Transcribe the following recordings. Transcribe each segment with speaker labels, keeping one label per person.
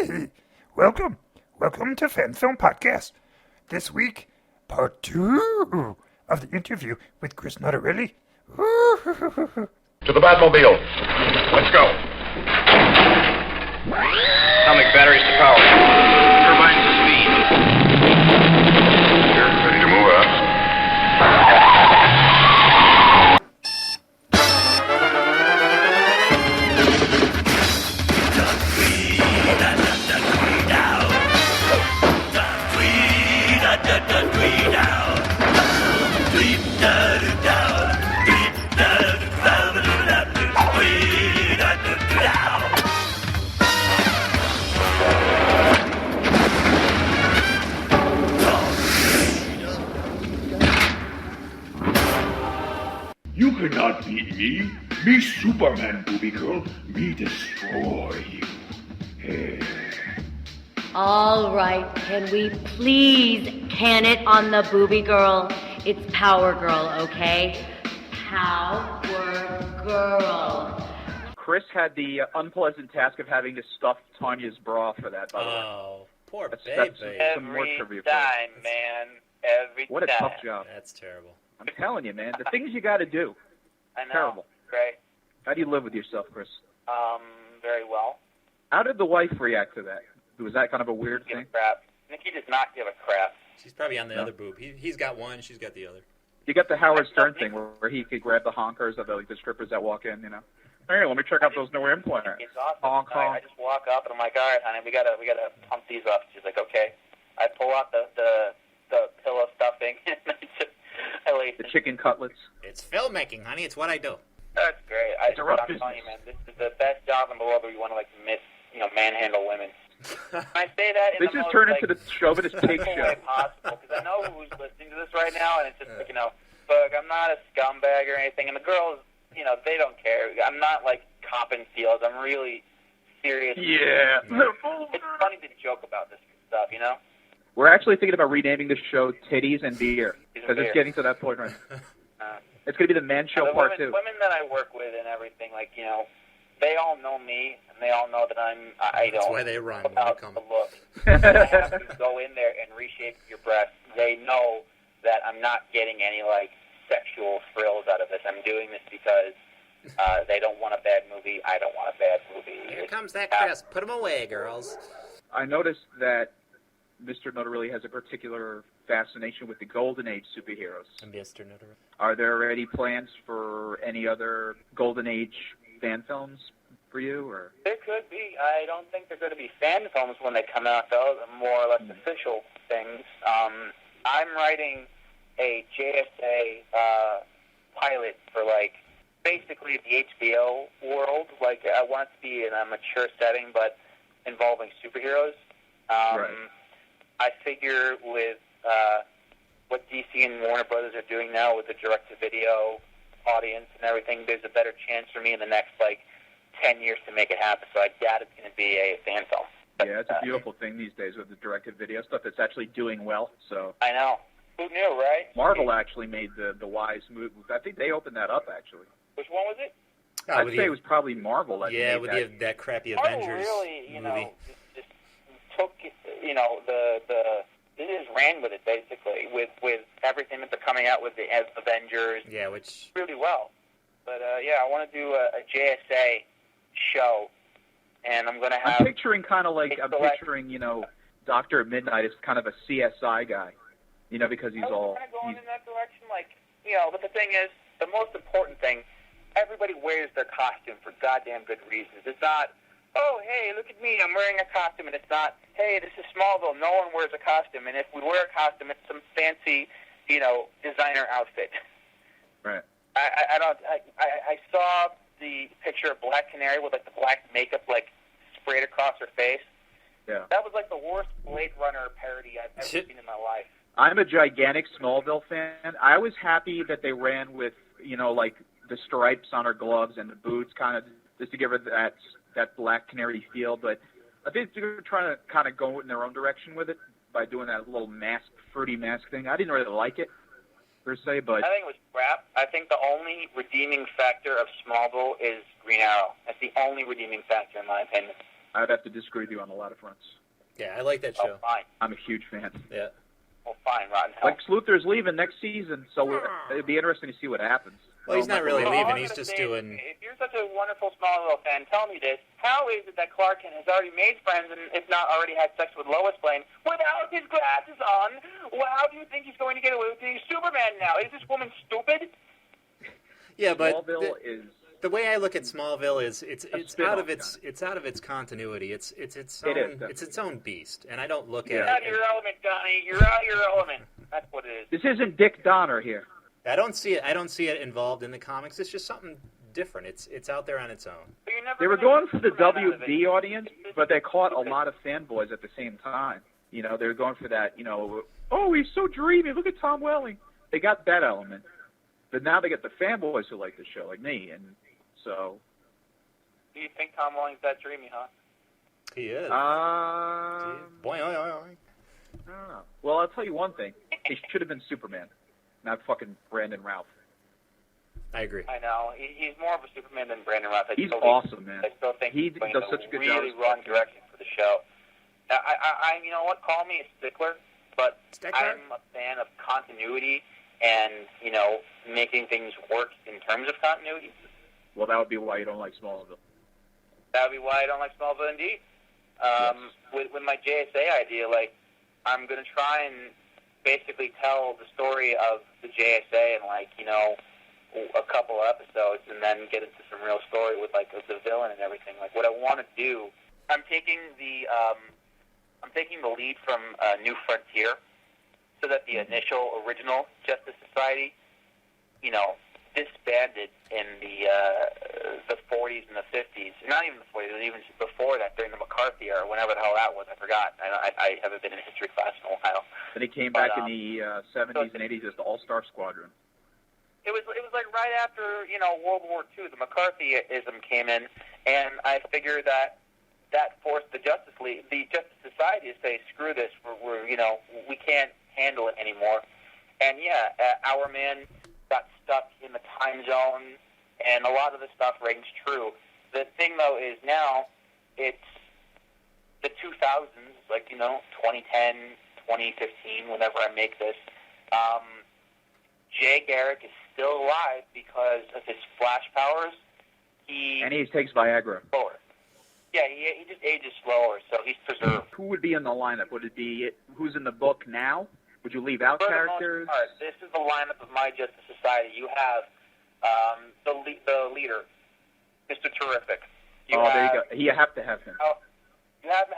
Speaker 1: Hey, welcome to Fan Film Podcast. This week, part 2 of the interview with Chris Notarile.
Speaker 2: To the Batmobile. Let's go. Atomic batteries to power. Turbines to speed. You're ready to move out.
Speaker 3: You cannot beat me. Me Superman, booby girl. Me destroy you.
Speaker 4: All right, can we please can it on the booby girl? It's Powergirl, okay? Powergirl.
Speaker 5: Chris had the unpleasant task of having to stuff Tanya's bra for that, by the way.
Speaker 6: Oh, poor
Speaker 5: That's
Speaker 6: baby.
Speaker 5: some more
Speaker 7: Every
Speaker 5: trivia for
Speaker 7: time, man. Every
Speaker 5: What a
Speaker 7: time.
Speaker 5: tough job.
Speaker 6: That's terrible.
Speaker 5: I'm telling you, man. The things you got to do.
Speaker 7: I know.
Speaker 5: Terrible.
Speaker 7: Right.
Speaker 5: How do you live with yourself, Chris?
Speaker 7: Very well.
Speaker 5: How did the wife react to that? Was that kind of a weird
Speaker 7: Give a
Speaker 5: thing?
Speaker 7: crap. Nikki does not give a crap.
Speaker 6: She's probably on the other boob. He's got one, she's got the other.
Speaker 5: You got the Howard Stern thing where he could grab the honkers of the strippers that walk in, you know. Hey, let me check out those new implants.
Speaker 7: It's awesome.
Speaker 5: Honk, honk.
Speaker 7: I just walk up and I'm like, all right, honey, we gotta pump these up. She's like, okay. I pull out the pillow stuffing and I lay
Speaker 5: The chicken cutlets.
Speaker 6: It's filmmaking, honey. It's what I do.
Speaker 7: That's great. I'm telling you, man, this is the best job in the world where you want to manhandle women. I say that in
Speaker 5: This
Speaker 7: the
Speaker 5: just
Speaker 7: most,
Speaker 5: turned into the chauvinist pig
Speaker 7: simple
Speaker 5: show.
Speaker 7: way possible, because I know who's listening to this right now, and it's just like, look, I'm not a scumbag or anything, and the girls, they don't care. I'm not like copping feels. I'm really serious.
Speaker 5: Yeah.
Speaker 7: It's funny to joke about this stuff,
Speaker 5: We're actually thinking about renaming the show Titties and Beer, because it's getting to that point right now. It's going to be the Man Show
Speaker 7: the
Speaker 5: Part 2.
Speaker 7: women that I work with and everything, they all know me, and they all know that I
Speaker 6: That's
Speaker 7: don't
Speaker 6: why they run when
Speaker 7: about
Speaker 6: they come.
Speaker 7: the look. I have to go in there and reshape your breasts. They know that I'm not getting any, sexual thrills out of this. I'm doing this because they don't want a bad movie. I don't want a bad movie.
Speaker 6: Here comes that Chris. Put him away, girls.
Speaker 5: I noticed that Mr. Notarile has a particular fascination with the Golden Age superheroes.
Speaker 6: Mr. Notarile.
Speaker 5: Are there any plans for any other Golden Age fan films for you? Or
Speaker 7: There could be. I don't think they're going to be fan films when they come out, though. They're more or less official things. I'm writing a JSA pilot for, basically the HBO world. I want it to be in a mature setting, but involving superheroes.
Speaker 5: Right.
Speaker 7: I figure with what DC and Warner Brothers are doing now with the direct-to-video audience and everything, there's a better chance for me in the next, 10 years to make it happen. So I doubt it's going to be a fan film. But,
Speaker 5: yeah, it's a beautiful thing these days with the directed-video stuff that's actually doing well. So
Speaker 7: I know. Who knew, right?
Speaker 5: Marvel actually made the wise move. I think they opened that up, actually.
Speaker 7: Which one was it?
Speaker 5: I'd say it was probably Marvel that made
Speaker 6: with
Speaker 5: that.
Speaker 6: that crappy
Speaker 7: Marvel
Speaker 6: Avengers
Speaker 7: really,
Speaker 6: movie.
Speaker 7: just took, they just ran with it, basically, with everything that they're coming out with the Avengers.
Speaker 6: Yeah, which...
Speaker 7: Really well. But, I want to do a JSA show, and I'm going to have...
Speaker 5: I'm picturing Dr. Midnight as kind of a CSI guy, because he's all...
Speaker 7: kind of going in that direction, but the thing is, the most important thing, everybody wears their costume for goddamn good reasons. It's not, oh, hey, look at me, I'm wearing a costume, and it's not, hey, this is Smallville, no one wears a costume, and if we wear a costume, it's some fancy, designer outfit.
Speaker 5: Right.
Speaker 7: I saw the picture of Black Canary with, the black makeup, sprayed across her face.
Speaker 5: Yeah.
Speaker 7: That was, the worst Blade Runner parody I've ever seen in my life.
Speaker 5: I'm a gigantic Smallville fan. I was happy that they ran with, the stripes on her gloves and the boots, kind of, just to give her that Black Canary feel, but I think they're trying to kind of go in their own direction with it by doing that little fruity mask thing. I didn't really like it, per se, but...
Speaker 7: I think it was crap. I think the only redeeming factor of Smallville is Green Arrow. That's the only redeeming factor, in my opinion.
Speaker 5: I'd have to disagree with you on a lot of fronts.
Speaker 6: Yeah, I like that show.
Speaker 7: Oh, fine.
Speaker 5: I'm a huge fan.
Speaker 6: Yeah.
Speaker 7: Well, fine, Rotten Hell.
Speaker 5: Lex Luthor's leaving next season, so it'd be interesting to see what happens.
Speaker 6: Well, he's not really
Speaker 7: Well,
Speaker 6: leaving.
Speaker 7: all I'm
Speaker 6: He's
Speaker 7: gonna
Speaker 6: just
Speaker 7: say is,
Speaker 6: doing.
Speaker 7: If you're such a wonderful Smallville fan, tell me this. How is it that Clark Kent has already made friends and, if not already had sex with Lois Lane without his glasses on? Well, how do you think he's going to get away with being Superman now? Is this woman stupid?
Speaker 6: Yeah, but
Speaker 5: Smallville is.
Speaker 6: the way I look at Smallville is it's
Speaker 5: spin-off
Speaker 6: out of its continuity. It's its
Speaker 5: It is,
Speaker 6: own it's its own beast, and I don't look
Speaker 5: Yeah.
Speaker 7: You're
Speaker 6: at
Speaker 7: out of
Speaker 6: it.
Speaker 7: your element, Donnie. You're out of your element. That's what it is.
Speaker 5: This isn't Dick Donner here.
Speaker 6: I don't see it involved in the comics. It's just something different. It's out there on its own.
Speaker 7: But you're never
Speaker 5: They were
Speaker 7: gonna
Speaker 5: going for the
Speaker 7: Superman out of it.
Speaker 5: WB audience, but they caught a lot of fanboys at the same time. You know, they were going for that, oh, he's so dreamy. Look at Tom Welling. They got that element. But now they get the fanboys who like the show, like me. And so.
Speaker 7: Do you think Tom Welling's that dreamy, huh?
Speaker 6: He is.
Speaker 5: I
Speaker 6: Boing, oing, oing, oing.
Speaker 5: don't know. Well, I'll tell you one thing. He should have been Superman, not fucking Brandon Routh.
Speaker 6: I agree.
Speaker 7: I know. He's more of a Superman than Brandon Routh.
Speaker 5: He's awesome, man.
Speaker 7: I still think
Speaker 5: He
Speaker 7: he's playing
Speaker 5: does
Speaker 7: a
Speaker 5: such a good job
Speaker 7: really
Speaker 5: as
Speaker 7: wrong
Speaker 5: Batman.
Speaker 7: direction for the show. I you know what? Call me a stickler, but
Speaker 6: Stickler?
Speaker 7: I'm a fan of continuity and, making things work in terms of continuity.
Speaker 5: Well, that would be why you don't like Smallville.
Speaker 7: That would be why I don't like Smallville indeed. With my JSA idea, I'm going to try and basically tell the story of the JSA in, a couple episodes and then get into some real story with, the villain and everything. What I want to do, I'm taking the lead from New Frontier so that the initial original Justice Society, disbanded in the 40s and the 50s. Not even the 40s, even before that, during the McCarthy era, whenever the hell that was, I forgot. I haven't been in history class in a while.
Speaker 5: Then he came back in the 70s and 80s as the All-Star Squadron.
Speaker 7: It was right after World War II, the McCarthyism came in, and I figured that forced the Justice League, the Justice Society, to say, screw this, we can't handle it anymore. And our man got stuck in the time zone, and a lot of the stuff rings true. The thing, though, is now it's the 2000s, 2010, 2015, whenever I make this. Jay Garrick is still alive because of his flash powers.
Speaker 5: And he takes Viagra.
Speaker 7: Slower. Yeah, he just ages slower, so he's preserved.
Speaker 5: Who would be in the lineup? Would it be who's in the book now? Would you leave out
Speaker 7: For
Speaker 5: characters?
Speaker 7: the most part, this is the lineup of My Justice Society. You have the leader, Mr. Terrific.
Speaker 5: There you go. You have to have him.
Speaker 7: You have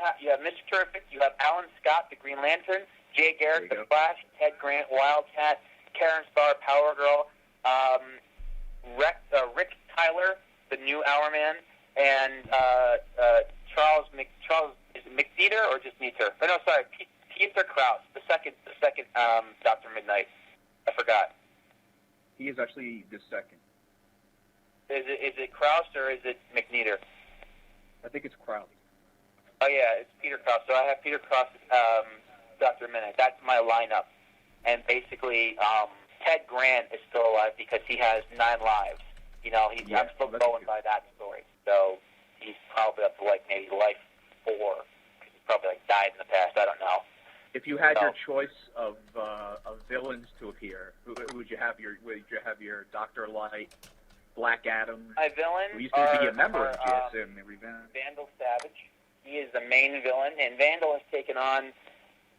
Speaker 7: Mr. Terrific. You have Alan Scott, the Green Lantern. Jay Garrick, the Flash. Ted Grant, Wildcat. Karen Starr, Powergirl. Rick Tyler, the new Hourman, and Charles is it McNeiter or just Neater? Oh, no, sorry, Peter Krause, the second Dr. Midnight. I forgot.
Speaker 5: He is actually the second.
Speaker 7: Is it Krause or is it McNeiter?
Speaker 5: I think it's Crowley.
Speaker 7: Oh yeah, it's Peter Krause. So I have Peter Krause, Dr. Midnight. That's my lineup. And basically, Ted Grant is still alive because he has 9 lives. I'm still going by that story. So he's probably up to maybe life 4. Because he's probably died in the past. I don't know.
Speaker 5: If you had your choice of villains to appear, who would you have? Would you have your Dr. Light, Black Adam?
Speaker 7: My villains
Speaker 5: who used to be a member of
Speaker 7: are,
Speaker 5: GSM every band.
Speaker 7: Vandal Savage. He is the main villain, and Vandal has taken on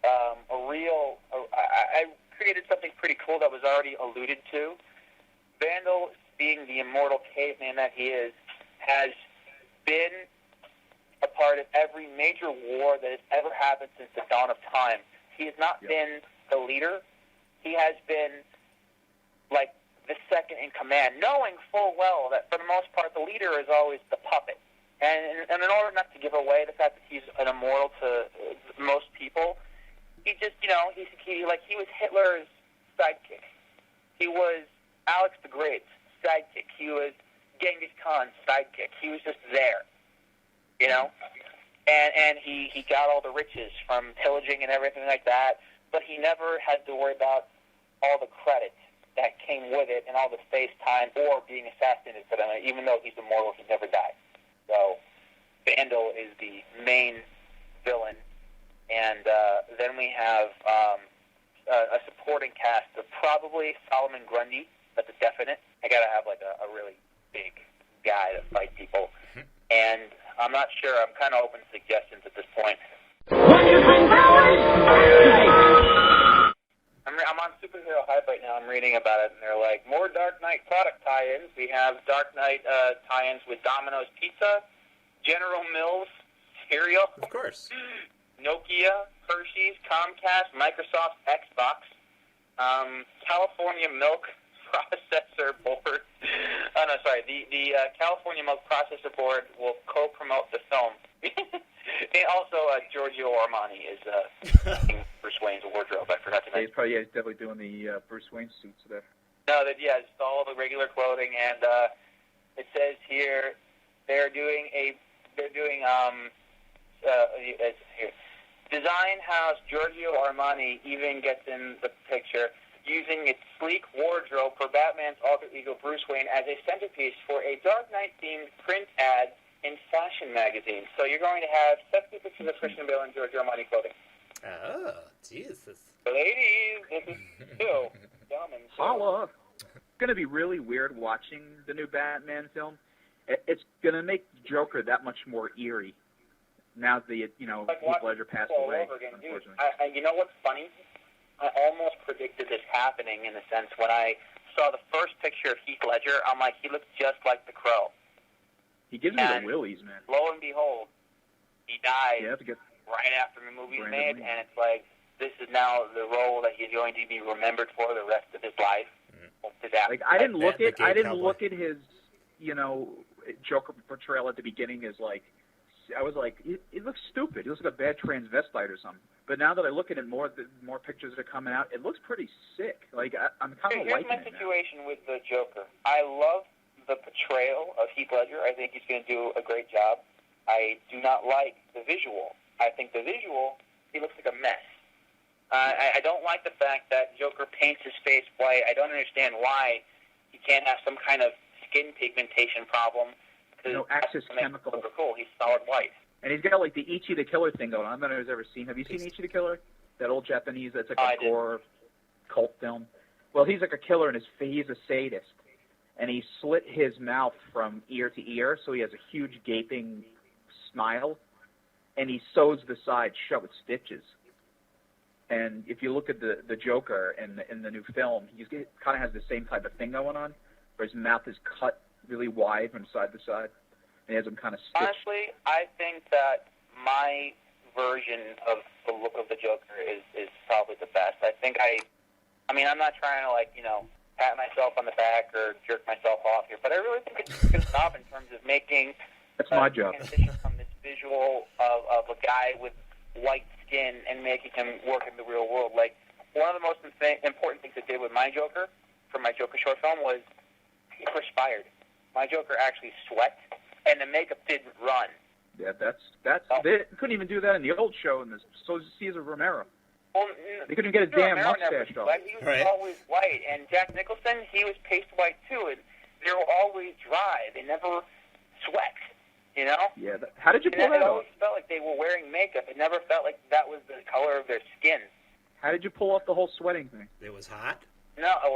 Speaker 7: I created something pretty cool that was already alluded to. Vandal, being the immortal caveman that he is, has been a part of every major war that has ever happened since the dawn of time. He has not been the leader. He has been the second in command, knowing full well that for the most part the leader is always the puppet. And in order not to give away the fact that he's an immortal to most people, he just, he was Hitler's sidekick. He was Alex the Great's sidekick. He was Genghis Khan's sidekick. He was just there, And he got all the riches from pillaging and everything like that, but he never had to worry about all the credit that came with it and all the face time or being assassinated for them. Even though he's immortal, he never died. So Vandal is the main villain, and then we have a supporting cast of probably Solomon Grundy. That's a definite. I gotta have like a really big guy to fight people, and I'm not sure. I'm kind of open to suggestions at this point. I'm on Superhero Hype right now. I'm reading about it, and they're like, more Dark Knight product tie-ins. We have Dark Knight tie-ins with Domino's Pizza, General Mills cereal,
Speaker 6: Of course.
Speaker 7: Nokia, Hershey's, Comcast, Microsoft, Xbox, California Milk Processor Board. Oh, no, sorry. The California Milk Processor Board will co-promote the film. And also, Giorgio Armani is Bruce Wayne's wardrobe. I forgot to mention.
Speaker 8: He's definitely doing the Bruce Wayne suits there.
Speaker 7: No, it's all the regular clothing, and it says here they're doing Design House Giorgio Armani even gets in the picture, using its sleek wardrobe for Batman's alter ego Bruce Wayne as a centerpiece for a Dark Knight-themed print ad in fashion magazines. So you're going to have sexy pictures of Christian Bale and Giorgio Armani clothing.
Speaker 6: Oh, Jesus.
Speaker 7: Ladies, this is you. Gentlemen.
Speaker 8: Holla! It's going to be really weird watching the new Batman film. It's going to make Joker that much more eerie now that Heath Ledger passed away, unfortunately.
Speaker 7: You know what's funny? I almost predicted this happening in the sense when I saw the first picture of Heath Ledger, I'm like, he looks just like the Crow.
Speaker 8: He gives me the willies, man.
Speaker 7: Lo and behold, he died
Speaker 8: right
Speaker 7: after the movie was made, and it's like, this is now the role that he's going to be remembered for the rest of his life.
Speaker 8: Like, I didn't look at his, Joker portrayal at the beginning as like, I was like, he looks stupid. He looks like a bad transvestite or something. But now that I look at it more, the more pictures that are coming out, it looks pretty sick. Like, I'm kind of liking it now.
Speaker 7: Here's my situation with the Joker. I love the portrayal of Heath Ledger. I think he's going to do a great job. I do not like the visual. I think the visual, he looks like a mess. I don't like the fact that Joker paints his face white. I don't understand why he can't have some kind of skin pigmentation problem.
Speaker 8: Axis chemical.
Speaker 7: Cool. He's solid white.
Speaker 8: And he's got like the Ichi the Killer thing going on. I don't know if you've ever seen. Have you seen Ichi the Killer? That old Japanese, that's like a gore cult film. Well, he's like a killer, and he's a sadist. And he slit his mouth from ear to ear, so he has a huge gaping smile. And he sews the side shut with stitches. And if you look at the Joker in the new film, he kind of has the same type of thing going on, where his mouth is cut really wide from side to side, and he has them kind of stitched.
Speaker 7: Honestly, I think that my version of the look of the Joker is probably the best. I think I'm not trying to pat myself on the back or jerk myself off here, but I really think it's a good job in terms of making
Speaker 8: that's my job.
Speaker 7: Transition from this visual of a guy with white skin and making him work in the real world. Like, one of the most important things I did with my Joker, for my Joker short film, was he perspired. My Joker actually sweat, and the makeup didn't run.
Speaker 8: Yeah, that's they couldn't even do that in the old show in the Cesar Romero.
Speaker 7: Well,
Speaker 8: they couldn't get his damn mustache off.
Speaker 7: He was always white, and Jack Nicholson, he was paste white too, and they were always dry. They never sweat,
Speaker 8: Yeah. How did you pull that off?
Speaker 7: It always felt like they were wearing makeup. It never felt like that was the color of their skin.
Speaker 8: How did you pull off the whole sweating thing?
Speaker 6: It was hot?
Speaker 7: No, I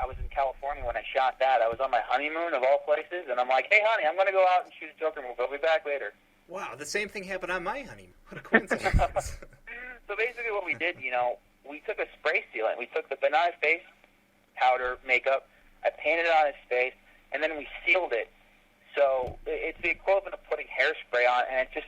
Speaker 7: was in California when I shot that. I was on my honeymoon of all places, and I'm like, hey, honey, I'm going to go out and shoot a Joker movie. I'll be back later.
Speaker 6: Wow, the same thing happened on my honeymoon. What a coincidence.
Speaker 7: So basically what we did, we took a spray sealant. We took the benign face powder makeup, I painted it on his face, and then we sealed it. So it's the equivalent of putting hairspray on, and it just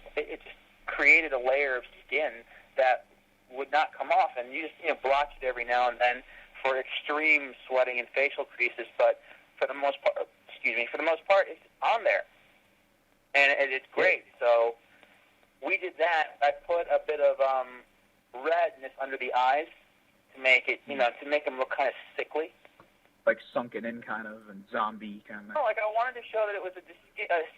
Speaker 7: created a layer of skin that would not come off, and you just blotch it every now and then for extreme sweating and facial creases, but for the most part, it's on there, and it's great. So we did that. I put a bit of redness under the eyes to make it, to make them look kind of sickly,
Speaker 8: like sunken in kind of and zombie kind of.
Speaker 7: No, I wanted to show that it was a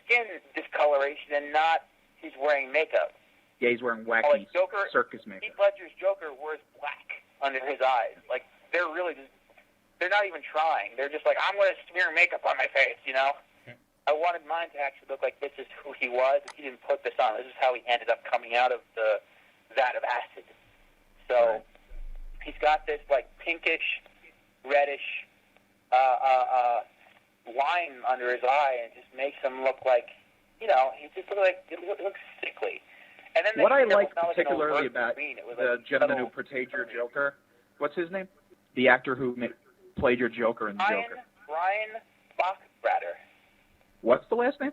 Speaker 7: skin discoloration and not he's wearing makeup.
Speaker 8: Yeah, he's wearing wacky circus makeup.
Speaker 7: Heath Ledger's Joker wears black under his eyes. Like, they're not even trying. They're just like, I'm going to smear makeup on my face, I wanted mine to actually look like this is who he was. If he didn't put this on, this is how he ended up coming out of the vat of acid. So he's got this like pinkish, reddish line under his eye, and it just makes him look like, he just looks sickly. And then
Speaker 8: what I like particularly about the gentleman who portrayed your Joker, what's his name? The actor who played your Joker in the Joker.
Speaker 7: Brian Bachbrader.
Speaker 8: What's the last name?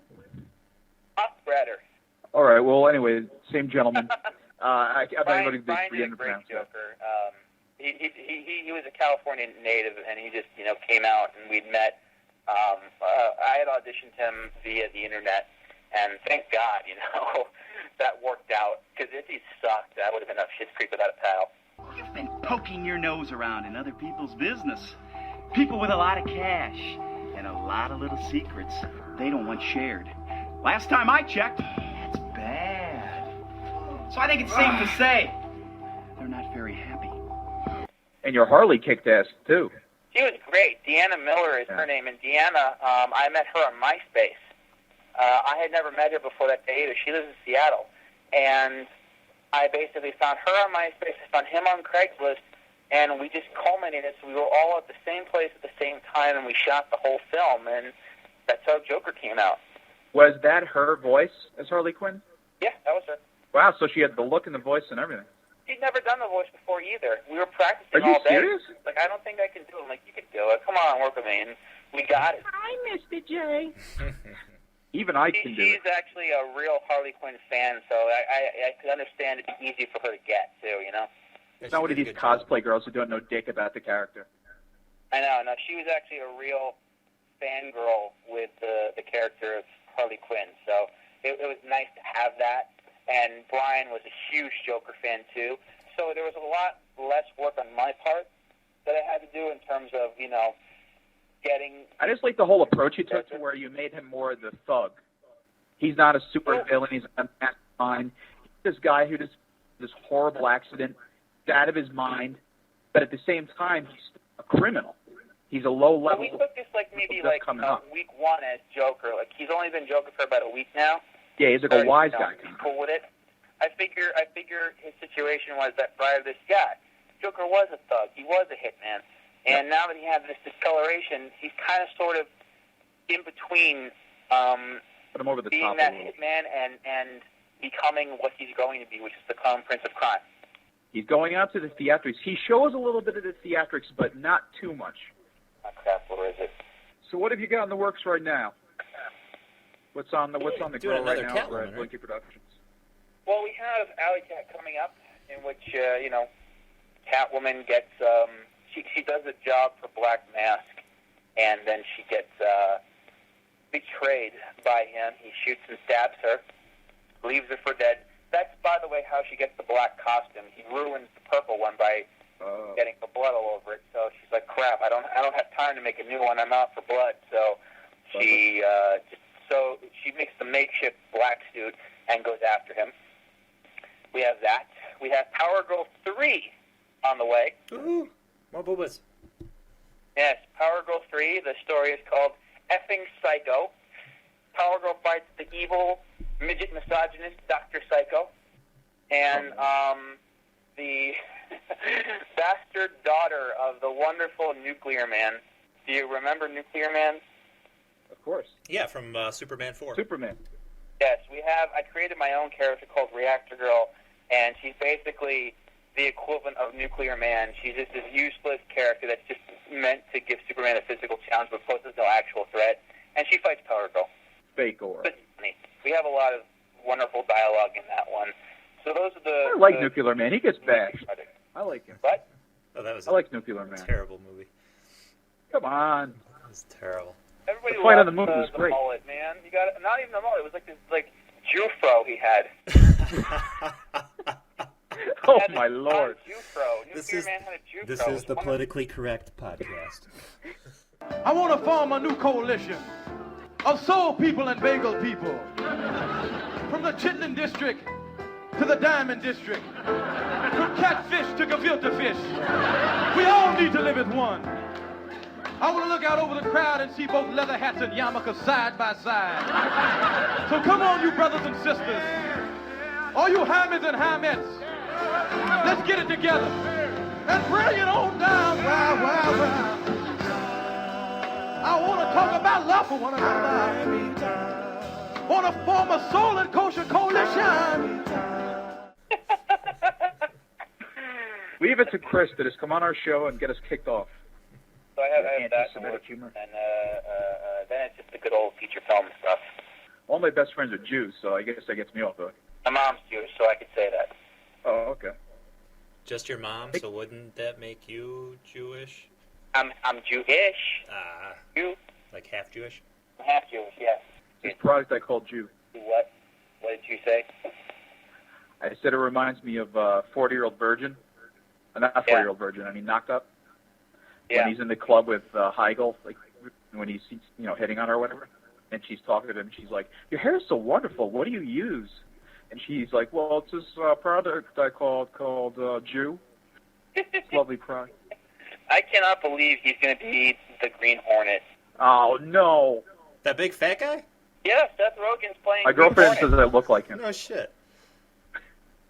Speaker 7: Bachbrader.
Speaker 8: All right. Well, anyway, same gentleman. I'm not going to
Speaker 7: Brian did a great Joker. He was a California native, and he just came out, and we'd met. I had auditioned him via the internet, and thank God, that worked out. Because if he sucked, I would have been up shit's creek without a pal.
Speaker 9: You've been poking your nose around in other people's business. People with a lot of cash and a lot of little secrets they don't want shared. Last time I checked, that's bad. So I think it's safe to say they're not very happy.
Speaker 8: And your Harley kicked ass, too.
Speaker 7: She was great. Deanna Miller is her name, and Deanna, I met her on MySpace. I had never met her before that day either. She lives in Seattle, and I basically found her on MySpace, I found him on Craigslist, and we just culminated. So we were all at the same place at the same time, and we shot the whole film, and that's how Joker came out.
Speaker 8: Was that her voice as Harley Quinn?
Speaker 7: Yeah, that was her.
Speaker 8: Wow, so she had the look and the voice and everything.
Speaker 7: She'd never done the voice before either. We were practicing
Speaker 8: all day. Are you serious?
Speaker 7: Like, I don't think I can do it. I'm like, you can do it. Come on, work with me. And we got it.
Speaker 9: Hi, Mr. J.
Speaker 8: Even I can do it.
Speaker 7: She's actually a real Harley Quinn fan, so I could understand it'd be easy for her to get, too,
Speaker 8: It's not one of these cosplay girls who don't know dick about the character.
Speaker 7: I know. No, she was actually a real fangirl with the character of Harley Quinn, so it was nice to have that. And Brian was a huge Joker fan, too. So there was a lot less work on my part that I had to do in terms of, getting...
Speaker 8: I just like the whole approach you took to where you made him more the thug. He's not a super villain. He's a mastermind. He's this guy who just this horrible accident, out of his mind, but at the same time, he's a criminal. He's a low-level...
Speaker 7: Well, we took this maybe week one as Joker. Like, he's only been Joker for about a week now.
Speaker 8: Yeah, he's like a wise guy.
Speaker 7: He's cool with it. I figure his situation was that prior to this, Joker was a thug. He was a hitman. And now that he has this discoloration, he's kind of sort of in between
Speaker 8: Put him over the
Speaker 7: being
Speaker 8: top
Speaker 7: that hitman and becoming what he's going to be, which is the calm prince of crime.
Speaker 8: He's going out to the theatrics. He shows a little bit of the theatrics, but not too much.
Speaker 7: Oh, crap, what is it?
Speaker 8: So what have you got in the works right now? What's on the grill right now for Blinky Productions?
Speaker 7: Well, we have Alley Cat coming up, in which Catwoman gets she does a job for Black Mask, and then she gets betrayed by him. He shoots and stabs her, leaves her for dead. That's, by the way, how she gets the black costume. He ruins the purple one by getting the blood all over it. So she's like, "Crap! I don't have time to make a new one. I'm out for blood." So she she makes the makeshift black suit and goes after him. We have that. We have Powergirl 3 on the way.
Speaker 6: Ooh, more boobas.
Speaker 7: Yes, Powergirl 3. The story is called Effing Psycho. Powergirl fights the evil midget misogynist Dr. Psycho. And the bastard daughter of the wonderful Nuclear Man. Do you remember Nuclear Man?
Speaker 8: Of course.
Speaker 6: Yeah, from Superman 4.
Speaker 8: Superman.
Speaker 7: Yes, I created my own character called Reactor Girl, and she's basically the equivalent of Nuclear Man. She's just this useless character that's just meant to give Superman a physical challenge, but poses no actual threat. And she fights Powergirl.
Speaker 8: Fake aura.
Speaker 7: But we have a lot of wonderful dialogue in that one. So those are the...
Speaker 8: I like Nuclear Man. He gets bashed. I like him.
Speaker 7: What?
Speaker 6: Oh, that was
Speaker 8: I like Nuclear Man.
Speaker 6: Terrible movie.
Speaker 8: Come on.
Speaker 6: That was terrible.
Speaker 7: Everybody
Speaker 8: the fight on
Speaker 7: loved
Speaker 8: the movie was great.
Speaker 7: mullet, man. You got not even the mullet. It was like this Jufro he had.
Speaker 8: Oh my lord!
Speaker 7: Nuclear Man had a Jufro.
Speaker 6: This is the politically correct podcast.
Speaker 10: I want to form a new coalition of soul people and bagel people, from the Chitlin district to the Diamond district, from catfish to gefilte fish. We all need to live as one. I want to look out over the crowd and see both leather hats and yarmulkes side by side. So come on, you brothers and sisters. All you hammies and hamettes, let's get it together and bring it on down. Wow, wow, wow. I want to talk about love for one another. Want to form a soul and kosher coalition.
Speaker 8: Leave it to Chris to just come on our show and get us kicked off.
Speaker 7: So I have that
Speaker 8: Anti-Semitic humor.
Speaker 7: and then it's just the good old feature film stuff.
Speaker 8: All my best friends are Jews, so I guess that gets me off the hook.
Speaker 7: My mom's Jewish, so I could say that.
Speaker 8: Oh, okay.
Speaker 6: Just your mom, so wouldn't that make you Jewish?
Speaker 7: I'm Jewish. You?
Speaker 6: Like half Jewish?
Speaker 7: I'm half Jewish, yes.
Speaker 8: This product I call Jew.
Speaker 7: What? What did you say?
Speaker 8: I said it reminds me of 40-year-old virgin. Not 40-year-old virgin. I mean, knocked up.
Speaker 7: Yeah.
Speaker 8: When he's in the club with Heigl, like when he's hitting on her or whatever, and she's talking to him, she's like, "Your hair is so wonderful. What do you use?" And she's like, "Well, it's this product I called Jew. It's lovely product."
Speaker 7: I cannot believe he's going to be the Green Hornet.
Speaker 8: Oh no!
Speaker 6: That big fat guy?
Speaker 7: Yeah, Seth Rogen's playing.
Speaker 8: My girlfriend says that I look like him.
Speaker 6: No shit.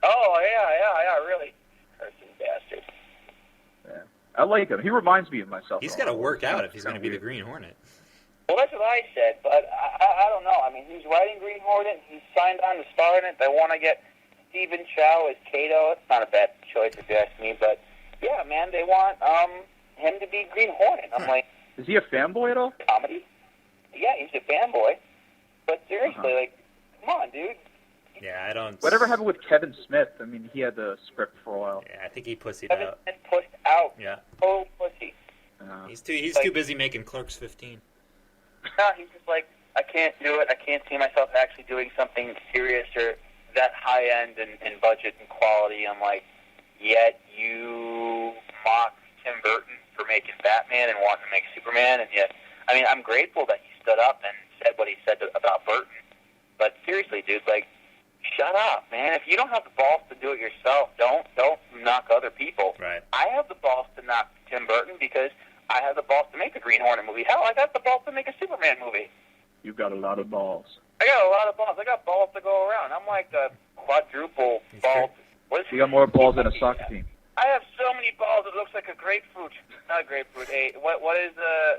Speaker 7: Oh yeah, really. Person bastard.
Speaker 8: Yeah. I like him. He reminds me of myself.
Speaker 6: He's got to work out if he's going to be the Green Hornet.
Speaker 7: Well, that's what I said, but I don't know. I mean, he's writing Green Hornet. He's signed on to star in it. They want to get Stephen Chow as Kato. It's not a bad choice if you ask me, but yeah, man, they want him to be Green Hornet. I'm like,
Speaker 8: is he a fanboy at all?
Speaker 7: Comedy? Yeah, he's a fanboy. But seriously, like, come on, dude.
Speaker 6: Yeah, I don't...
Speaker 8: Whatever happened with Kevin Smith? I mean, he had the script for a while.
Speaker 6: Yeah, I think he pussied
Speaker 7: Kevin
Speaker 6: out.
Speaker 7: Smith pushed out.
Speaker 6: Yeah.
Speaker 7: Oh, pussy.
Speaker 6: He's too busy making Clerks 15.
Speaker 7: No, he's just like, I can't do it. I can't see myself actually doing something serious or that high end in budget and quality. I'm like, yet you mock Tim Burton for making Batman and wanting to make Superman, and yet, I mean, I'm grateful that he stood up and said what he said about Burton. But seriously, dude, like, shut up, man. If you don't have the balls to do it yourself, don't knock other people.
Speaker 6: Right.
Speaker 7: I have the balls to knock Tim Burton because I have the balls to make a Green Hornet movie. Hell, I got the balls to make a Superman movie.
Speaker 8: You've got a lot of balls.
Speaker 7: I got a lot of balls. I got balls to go around. I'm like a quadruple ball.
Speaker 8: You got more balls than a soccer team.
Speaker 7: I have so many balls it looks like a grapefruit. Not a grapefruit. What is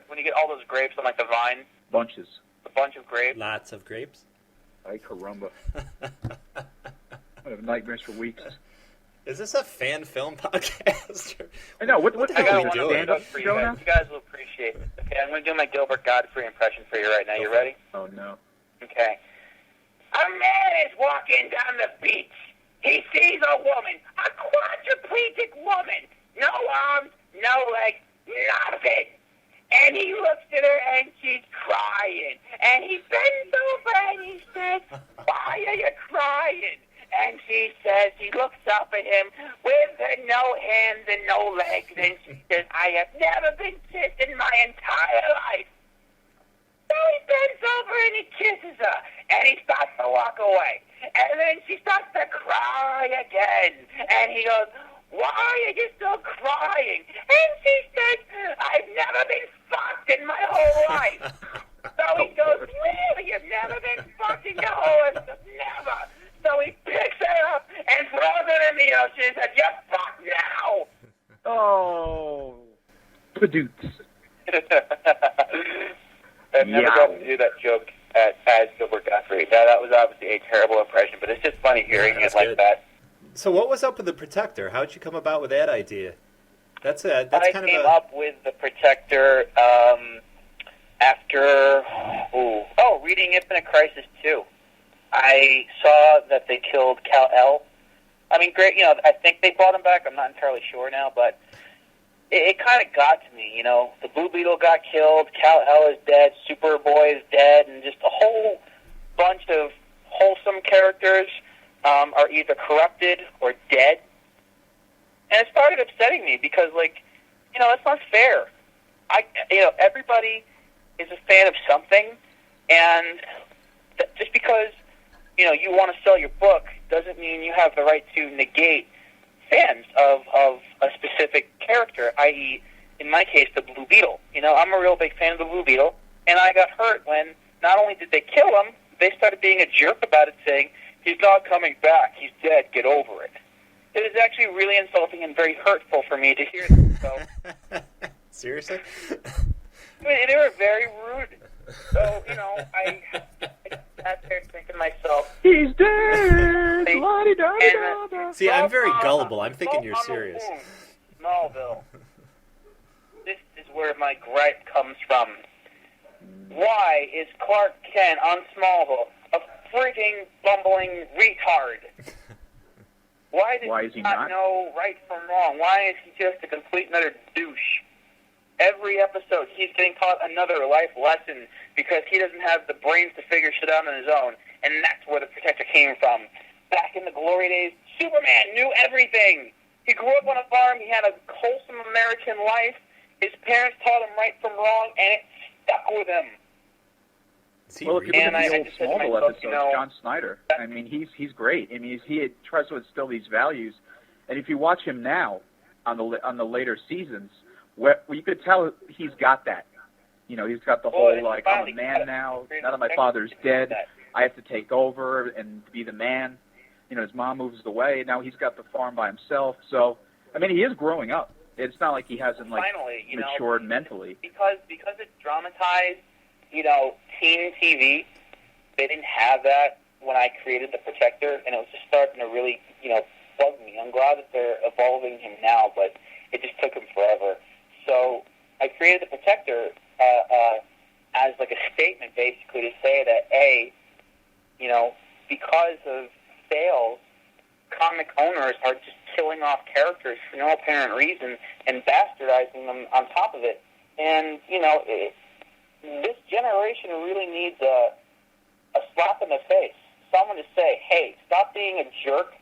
Speaker 7: when you get all those grapes on like the vine?
Speaker 8: Bunches.
Speaker 7: A bunch of grapes.
Speaker 6: Lots of grapes.
Speaker 8: Ay, caramba. I have nightmares for weeks.
Speaker 6: Is this a fan film podcast?
Speaker 8: I know. What the
Speaker 7: I
Speaker 8: hell
Speaker 7: got
Speaker 8: are we
Speaker 7: one
Speaker 8: doing?
Speaker 7: for you guys. You guys will appreciate it. Okay, I'm going to do my Gilbert Godfrey impression for you right now. You ready?
Speaker 8: Oh, no.
Speaker 7: Okay. A man is walking down the beach. He sees a woman, a quadriplegic woman. No arms, no legs, nothing. And he looks at her and she's crying. And he bends over and he says, "Why are you crying?" And she says, she looks up at him with her no hands and no legs. And she says, "I have never been kissed in my entire life." So he bends over and he kisses her. And he starts to walk away. And then she starts to cry again. And he goes, "Why are you still crying?" And she says, "I've never been fucked in my whole life." So he goes, "Really? You've never been fucked in your whole life?" "Never." So he picks her up and throws her in the ocean and says, "You're fucked now."
Speaker 8: Oh. Badoots.
Speaker 7: I've never gotten to do that joke as Gilbert Godfrey. That was obviously a terrible impression, but it's just funny hearing it like that.
Speaker 6: So what was up with the Protector? How'd you come about with that idea? That's
Speaker 7: I
Speaker 6: kind
Speaker 7: came
Speaker 6: of a...
Speaker 7: up with the Protector after reading Infinite Crisis 2. I saw that they killed Kal-El. I mean, great. You know, I think they brought him back. I'm not entirely sure now, but it kind of got to me. You know, the Blue Beetle got killed. Kal-El is dead. Superboy is dead, and just a whole bunch of wholesome characters are either corrupted or dead. And it started upsetting me because, like, you know, it's not fair. Everybody is a fan of something, and just because, you know, you want to sell your book doesn't mean you have the right to negate fans of a specific character, i.e., in my case, the Blue Beetle. You know, I'm a real big fan of the Blue Beetle, and I got hurt when not only did they kill him, they started being a jerk about it, saying, he's not coming back, he's dead, get over it. It was actually really insulting and very hurtful for me to hear this. So.
Speaker 6: Seriously?
Speaker 7: I mean, they were very rude. So, you know, I sat there thinking to myself,
Speaker 8: he's dead! La-di-da-di-da-da.
Speaker 6: See, I'm very gullible. I'm thinking you're serious.
Speaker 7: Smallville. This is where my gripe comes from. Why is Clark Kent on Smallville a freaking bumbling retard? Why does he not know right from wrong? Why is he just a complete and utter douche? Every episode, he's getting taught another life lesson because he doesn't have the brains to figure shit out on his own, and that's where the Protector came from. Back in the glory days, Superman knew everything. He grew up on a farm. He had a wholesome American life. His parents taught him right from wrong, and it stuck with him.
Speaker 8: Well, if you look at the old Smallville episodes,
Speaker 7: you know,
Speaker 8: John Snyder, I mean, he's great. I mean, he tries to instill these values, and if you watch him now on the later seasons, where you could tell he's got that. You know, he's got the whole, like, I'm a man now that my father's dead, I have to take over and be the man. You know, his mom moves away, now he's got the farm by himself. So, I mean, he is growing up. It's not like he hasn't, like, matured mentally.
Speaker 7: Because it's dramatized, you know, teen TV, they didn't have that when I created the Protector, and it was just starting to really, you know, bug me. I'm glad that they're evolving him now, but it just took him forever. So I created the Protector as like a statement, basically, to say that, A, you know, because of sales, comic owners are just killing off characters for no apparent reason and bastardizing them on top of it. And, you know, this generation really needs a slap in the face. Someone to say, hey, stop being a jerk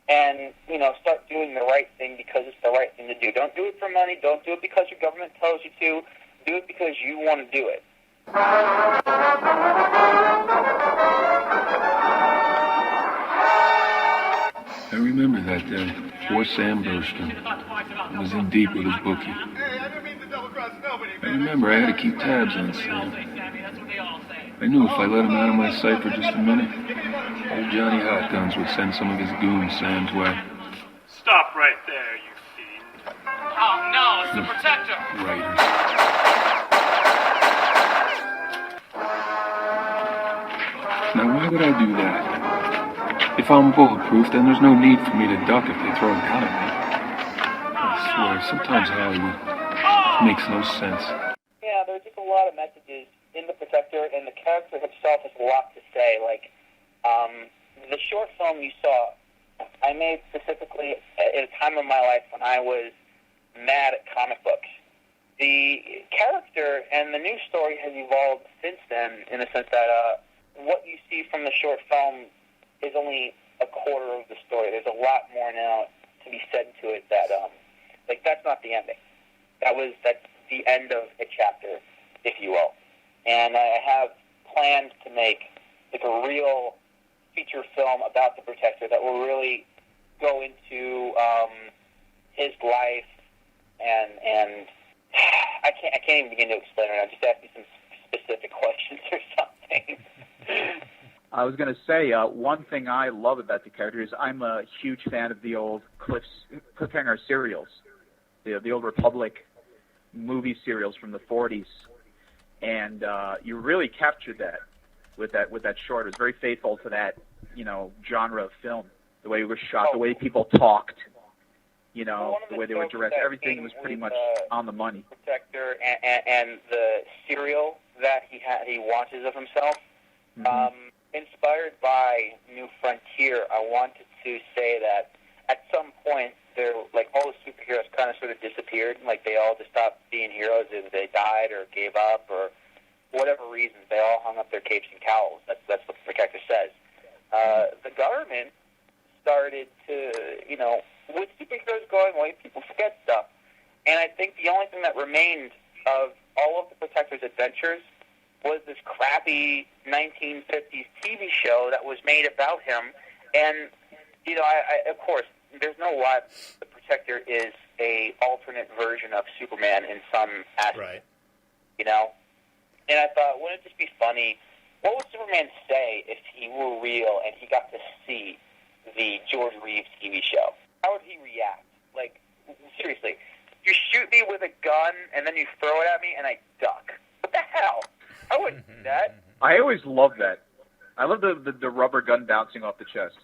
Speaker 7: and, you know, start doing the right thing because it's the right thing to do. Don't do it for money. Don't do it because your government tells you to. Do it because you want to do it.
Speaker 3: I remember that day, before Sam burst in. I was in deep with his bookie. I remember I had to keep tabs on Sam. I knew if I let him out of my sight for just a minute, old Johnny Hot Guns would send some of his goons Sam's way.
Speaker 11: Stop right there, you fiend. Oh, no, it's the Protector.
Speaker 3: Raiders. Now, why would I do that? If I'm bulletproof, then there's no need for me to duck if they throw a gun at me. I swear, sometimes Hollywood makes no sense.
Speaker 7: Yeah, there's just a lot of messages in the Protector, and the character himself has a lot to say. Like, the short film you saw, I made specifically at a time of my life when I was mad at comic books. The character and the news story has evolved since then, in the sense that what you see from the short film is only a quarter of the story. There's a lot more now to be said to it that, like, that's not the ending. That's the end of a chapter, if you will. And I have plans to make, like, a real feature film about the Protector that will really go into his life, and I can't even begin to explain it now. Just ask me some specific questions or something.
Speaker 8: I was going to say, one thing I love about the character is I'm a huge fan of the old cliffhanger serials, the old Republic movie serials from the 40s, and you really captured that with that short. It was very faithful to that, you know, genre of film, the way it was shot, the way people talked, you know, the way they were dressed. Everything was pretty much on the money.
Speaker 7: Protector and the serial that he watches of himself.
Speaker 8: Mm-hmm.
Speaker 7: Inspired by New Frontier, I wanted to say that at some point, like, all the superheroes kind of sort of disappeared. Like, they all just stopped being heroes. Either they died or gave up or whatever reasons. They all hung up their capes and cowls. That's what the Protector says. The government started to, you know, with superheroes going away, people forget stuff. And I think the only thing that remained of all of the Protector's adventures was this crappy 1950s TV show that was made about him. And, you know, I of course, there's no way the Protector is a alternate version of Superman in some aspect.
Speaker 6: Right.
Speaker 7: You know? And I thought, wouldn't it just be funny? What would Superman say if he were real and he got to see the George Reeves TV show? How would he react? Like, seriously, you shoot me with a gun and then you throw it at me and I duck. What the hell? I wouldn't do that.
Speaker 8: I always love that. I love the rubber gun bouncing off the chest.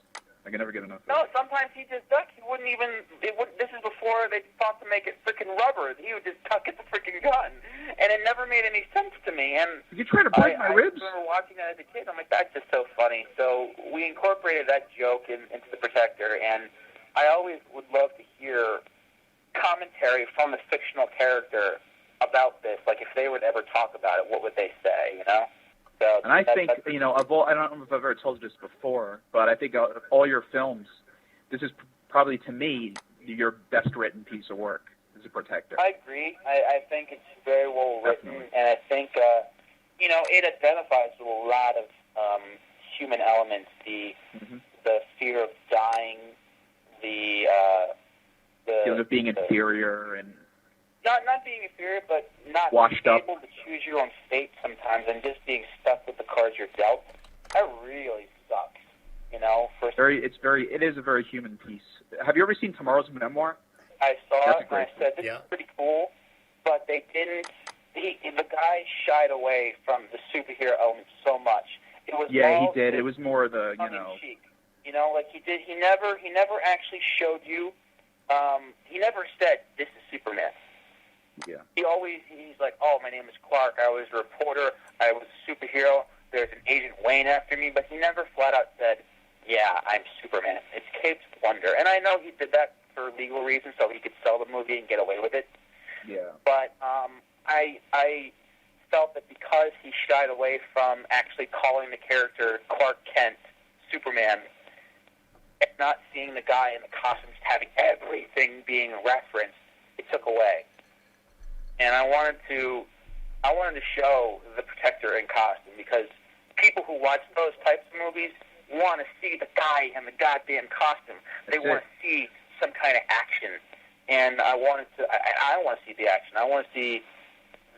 Speaker 8: I can never get enough of it.
Speaker 7: No, sometimes he just ducked. He wouldn't even. This is before they thought to make it freaking rubber. He would just duck at the freaking gun, and it never made any sense to me. And
Speaker 8: you trying to break my ribs?
Speaker 7: I remember watching that as a kid. I'm like, that's just so funny. So we incorporated that joke into the Protector, and I always would love to hear commentary from the fictional character about this. Like, if they would ever talk about it, what would they say? You know. So
Speaker 8: and I think, you know, of all, I don't know if I've ever told you this before, but I think of all your films, this is probably, to me, your best written piece of work as a Protector.
Speaker 7: I agree. I think it's very well written,
Speaker 8: Definitely.
Speaker 7: and I think, you know, it identifies with a lot of human elements, the fear of dying, the
Speaker 8: feeling of being inferior and
Speaker 7: not being inferior, but not
Speaker 8: washed
Speaker 7: being
Speaker 8: up.
Speaker 7: able to choose your own fate sometimes, and just being stuck with the cards you're dealt. That really sucks, you know.
Speaker 8: It is a very human piece. Have you ever seen Tomorrow's Memoir?
Speaker 7: I saw
Speaker 8: That's
Speaker 7: it, and I said, this is pretty cool, but they didn't. The guy shied away from the superhero element so much. It was
Speaker 8: He
Speaker 7: all
Speaker 8: did. It was more the,
Speaker 7: tongue-in-cheek. You know, like he did. He never actually showed you. He never said, "This is Superman."
Speaker 8: Yeah.
Speaker 7: He's like, "Oh, my name is Clark. I was a reporter. I was a superhero. There's an Agent Wayne after me," but he never flat out said, "Yeah, I'm Superman." It's Kate's wonder, and I know he did that for legal reasons, so he could sell the movie and get away with it.
Speaker 8: Yeah.
Speaker 7: But I felt that because he shied away from actually calling the character Clark Kent Superman, and not seeing the guy in the costumes having everything being referenced, it took away. And I wanted to show the Protector in costume, because people who watch those types of movies want to see the guy in the goddamn costume. They want to see some kind of action. And I want to see the action. I want to see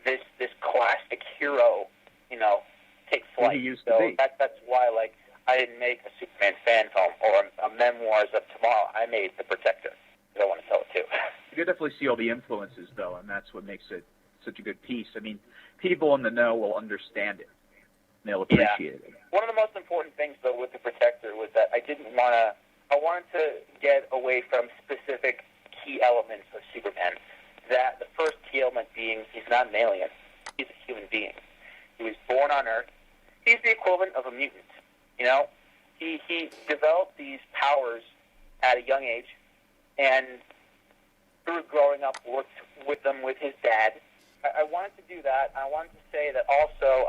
Speaker 7: this classic hero, you know, take flight.
Speaker 8: He used to be.
Speaker 7: That's why, like, I didn't make a Superman fan film or a Memoirs of Tomorrow. I made The Protector, because I want to tell it too.
Speaker 8: You can definitely see all the influences, though, and that's what makes it such a good piece. I mean, people in the know will understand it. They'll appreciate it.
Speaker 7: One of the most important things, though, with The Protector was that I wanted to get away from specific key elements of Superman. That the first key element being he's not an alien. He's a human being. He was born on Earth. He's the equivalent of a mutant. You know? He developed these powers at a young age, and through growing up, worked with them with his dad. I wanted to do that. I wanted to say that also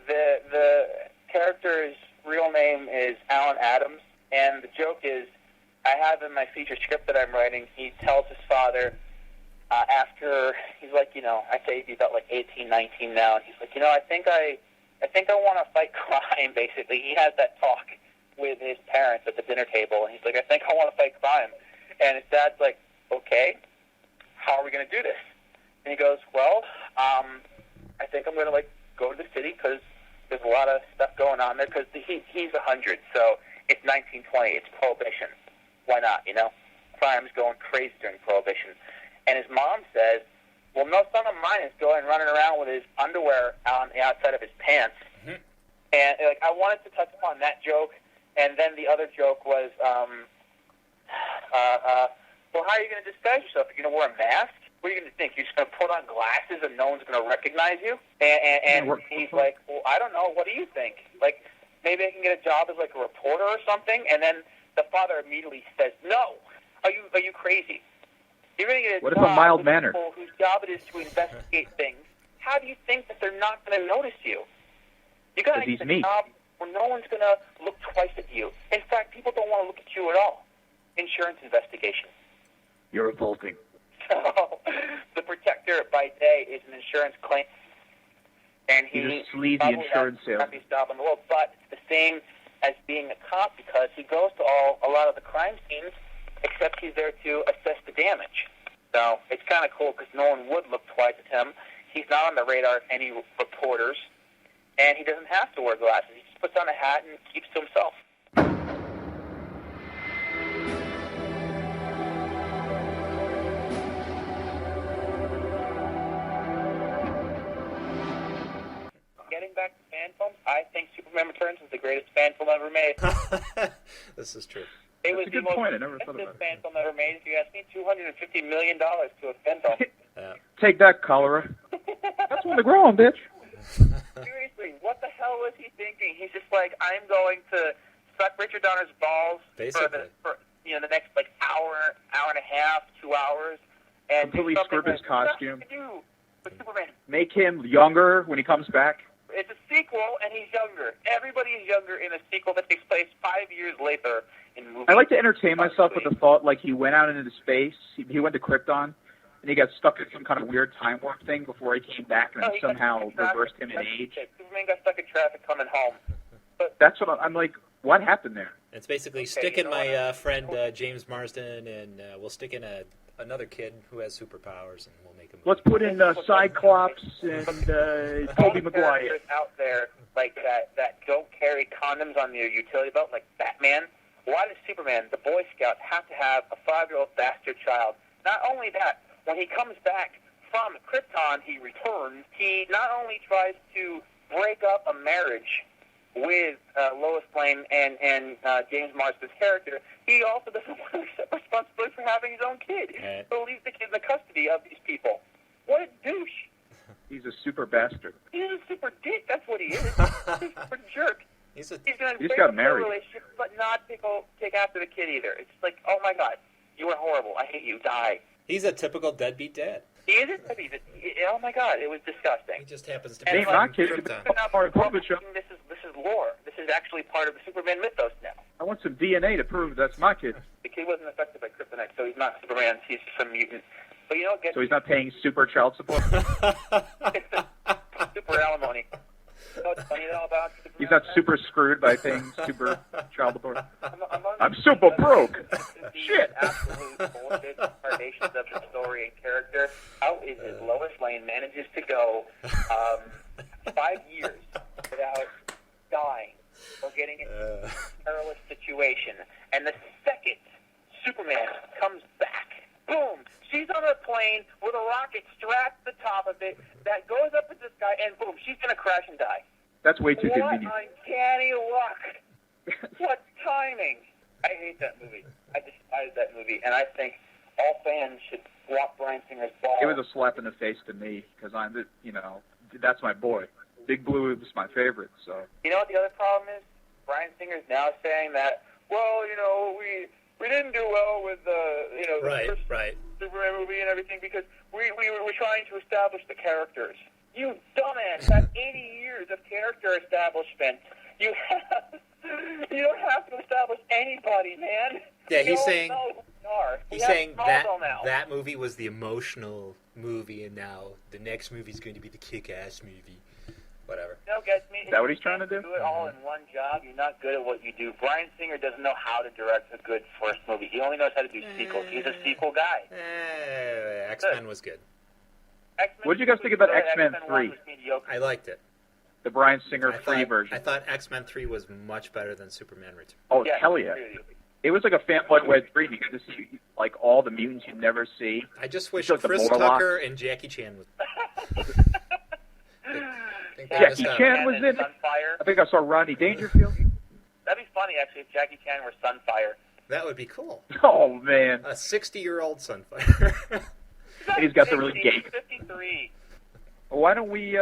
Speaker 7: the character's real name is Alan Adams, and the joke is, I have in my feature script that I'm writing, he tells his father, after, he's like, you know, I say he's about like 18, 19 now, and he's like, you know, I think I want to fight crime, basically. He has that talk with his parents at the dinner table, and he's like, I think I want to fight crime. And his dad's like, okay, how are we going to do this? And he goes, well, I think I'm going to, like, go to the city, because there's a lot of stuff going on there, because he's 100, so it's 1920, it's Prohibition. Why not, you know? Crime's going crazy during Prohibition. And his mom says, well, no son of mine is going running around with his underwear on the outside of his pants. Mm-hmm. And, like, I wanted to touch upon that joke, and then the other joke was, well, how are you going to disguise yourself? Are you going to wear a mask? What are you going to think? You're just going to put on glasses and no one's going to recognize you? And he's like, well, I don't know. What do you think? Like, maybe I can get a job as, like, a reporter or something? And then the father immediately says, no. Are you crazy? You're going to get a
Speaker 8: what
Speaker 7: job
Speaker 8: if a mild
Speaker 7: with
Speaker 8: manner?
Speaker 7: People whose job it is to investigate things. How do you think that they're not going to notice you? You got to get a job where no one's going to look twice at you. In fact, people don't want to look at you at all. Insurance investigation.
Speaker 8: You're revolting.
Speaker 7: So, the Protector by day is an insurance claim, and
Speaker 8: he's a sleazy insurance salesman.
Speaker 7: He's job in the world, but it's the same as being a cop, because he goes to a lot of the crime scenes, except he's there to assess the the damage. So it's kind of cool because no one would look twice at him. He's not on the radar of any reporters, and he doesn't have to wear glasses. He just puts on a hat and keeps to himself. Getting back to fan films, I think Superman Returns was the greatest fan film ever made.
Speaker 6: This is true.
Speaker 7: It was
Speaker 1: That's a good point. I never thought about it.
Speaker 7: fan film ever made. If you ask me, $250 million to a fan film.
Speaker 1: Take that, cholera. That's when they're growing, bitch.
Speaker 7: Seriously, what the hell was he thinking? He's just like, I'm going to suck Richard Donner's balls for the next hour and a half, 2 hours, and
Speaker 1: completely screw up his costume.
Speaker 7: To do with Superman.
Speaker 1: Make him younger when he comes back.
Speaker 7: It's a sequel, and he's younger. Everybody is younger in a sequel that takes place 5 years later in movies.
Speaker 1: I like to entertain myself with the thought, like, he went out into space, he went to Krypton, and he got stuck in some kind of weird time warp thing before he came back, and somehow reversed him in age.
Speaker 7: Superman got stuck in traffic coming home. But
Speaker 1: that's what I'm like, what happened there?
Speaker 6: It's basically stick in my friend James Marsden, and we'll stick in another kid who has superpowers, and we'll make him.
Speaker 1: Let's put in Cyclops and Tobey Maguire.
Speaker 7: Out there like that don't carry condoms on their utility belt, like Batman. Why does Superman, the Boy Scout, have to have a 5-year-old bastard child? Not only that, when he comes back from Krypton, he returns. He not only tries to break up a marriage with Lois Lane and James Marsden's character, he also doesn't want to accept responsibility for having his own kid. So leaves the kid in the custody of these people. What a douche.
Speaker 1: He's a super bastard.
Speaker 7: He's a super dick, that's what he is. He's a super jerk. He's going to break up the relationship, but not take after the kid either. It's like, oh my God, you are horrible. I hate you. Die.
Speaker 6: He's a typical deadbeat dad.
Speaker 7: He is a deadbeat. Oh my God, it was disgusting.
Speaker 6: He just happens to be
Speaker 1: Hey, not kidding.
Speaker 7: This is lore. This is actually part of the Superman mythos now.
Speaker 1: I want some DNA to prove that's my kid.
Speaker 7: The kid wasn't affected by kryptonite, so he's not Superman. He's some mutant. But you don't get.
Speaker 1: So he's not paying super child support.
Speaker 7: Super alimony. You know what's funny though about Superman?
Speaker 1: He's not super screwed by paying super child support. I'm super broke. Shit.
Speaker 7: Absolute bullshit incarnations of the story and character. How is it Lois Lane manages to go 5 years without dying or getting into a perilous situation, and the second Superman comes back, boom, she's on a plane with a rocket strapped to the top of it that goes up into the sky, and boom, she's going to crash and die.
Speaker 1: That's way too convenient.
Speaker 7: What uncanny luck. What timing. I hate that movie. I despise that movie, and I think all fans should walk Bryan Singer's ball.
Speaker 1: It was a slap in the face to me, because that's my boy. Big Blue is my favorite, so.
Speaker 7: You know what the other problem is? Bryan Singer's now saying that, well, we didn't do well with the first Superman movie and everything because we were trying to establish the characters. You dumbass! That's 80 years of character establishment. You don't have to establish anybody, man.
Speaker 6: Yeah, he's saying
Speaker 7: that
Speaker 6: that movie was the emotional movie, and now the next movie is going to be the kick-ass movie. Whatever.
Speaker 1: Is that what he's trying to do?
Speaker 7: Do it all in one job. You're not good at what you do. Bryan Singer doesn't know how to direct a good first movie. He only knows how to do sequels. He's a sequel guy.
Speaker 6: X-Men was good.
Speaker 1: What did you guys think about X-Men 3?
Speaker 6: I liked it.
Speaker 1: The Bryan Singer free version.
Speaker 6: I thought X-Men 3 was much better than Superman Returns.
Speaker 1: Oh, hell yeah. It was like a fanboy-wed 3. You get to see like all the mutants you never see.
Speaker 6: I just wish Chris Tucker and Jackie Chan was...
Speaker 1: Jackie Chan was in it. I think I saw Rodney Dangerfield.
Speaker 7: That'd be funny, actually, if Jackie Chan were Sunfire.
Speaker 6: That would be cool.
Speaker 1: Oh, man.
Speaker 6: A 60-year-old Sunfire.
Speaker 1: He's got the really gay...
Speaker 7: 53.
Speaker 1: Why don't we,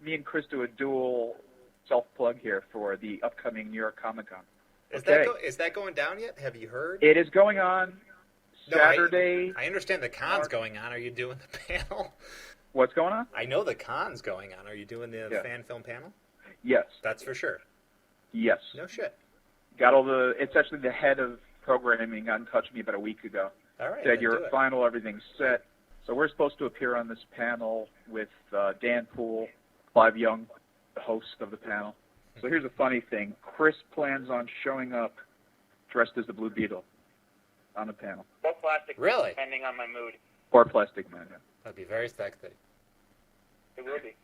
Speaker 1: me and Chris do a dual self-plug here for the upcoming New York Comic Con?
Speaker 6: Is that going down yet? Have you heard?
Speaker 1: It is going on Saturday.
Speaker 6: I understand the con's going on. Are you doing the panel?
Speaker 1: What's going on?
Speaker 6: I know the con's going on. Are you doing the fan film panel?
Speaker 1: Yes.
Speaker 6: That's for sure.
Speaker 1: Yes.
Speaker 6: No shit.
Speaker 1: Got it's actually the head of programming got in touch with me about a week ago.
Speaker 6: All right.
Speaker 1: Said you're final, everything's set. So we're supposed to appear on this panel with Dan Poole, Clive Young, the host of the panel. So here's a funny thing. Chris plans on showing up dressed as the Blue Beetle.
Speaker 5: on a panel.
Speaker 7: Or Plastic Man,
Speaker 6: Really?
Speaker 7: depending on my mood.
Speaker 5: Or Plastic Man. Yeah.
Speaker 6: That'd be very sexy.
Speaker 7: It will be.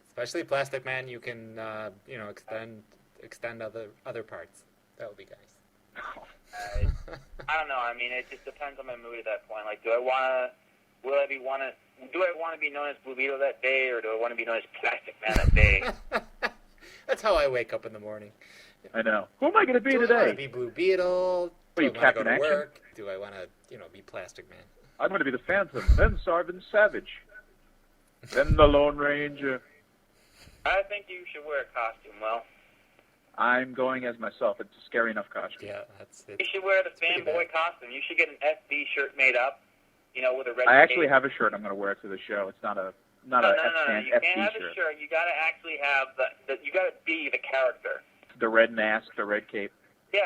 Speaker 6: Especially Plastic Man, you can, extend other parts. That would be nice.
Speaker 7: I don't know. I mean, it just depends on my mood at that point. Like, do I want to be known as Blue Beetle that day, or do I want to be known as Plastic Man that day?
Speaker 6: That's how I wake up in the morning.
Speaker 5: I know. Who am I going to be
Speaker 6: do
Speaker 5: today?
Speaker 6: I want to be Blue Beetle?
Speaker 5: What are you,
Speaker 6: do I want to
Speaker 5: Captain
Speaker 6: go to
Speaker 5: Action?
Speaker 6: work? Do I want to, be Plastic Man?
Speaker 5: I'm going to be the Phantom, then Sarvin Savage, then the Lone Ranger.
Speaker 7: I think you should wear a costume, Well.
Speaker 5: I'm going as myself. It's a scary enough costume.
Speaker 6: Yeah, that's it.
Speaker 7: You should wear the fanboy costume. You should get an FB shirt made up, with a red
Speaker 5: I actually
Speaker 7: cape.
Speaker 5: have a shirt I'm going to wear to the show. It's not a
Speaker 7: No.
Speaker 5: FB
Speaker 7: You can't have
Speaker 5: shirt.
Speaker 7: a shirt. You got to actually have you got to be the character.
Speaker 5: The red mask, the red cape.
Speaker 7: Yeah.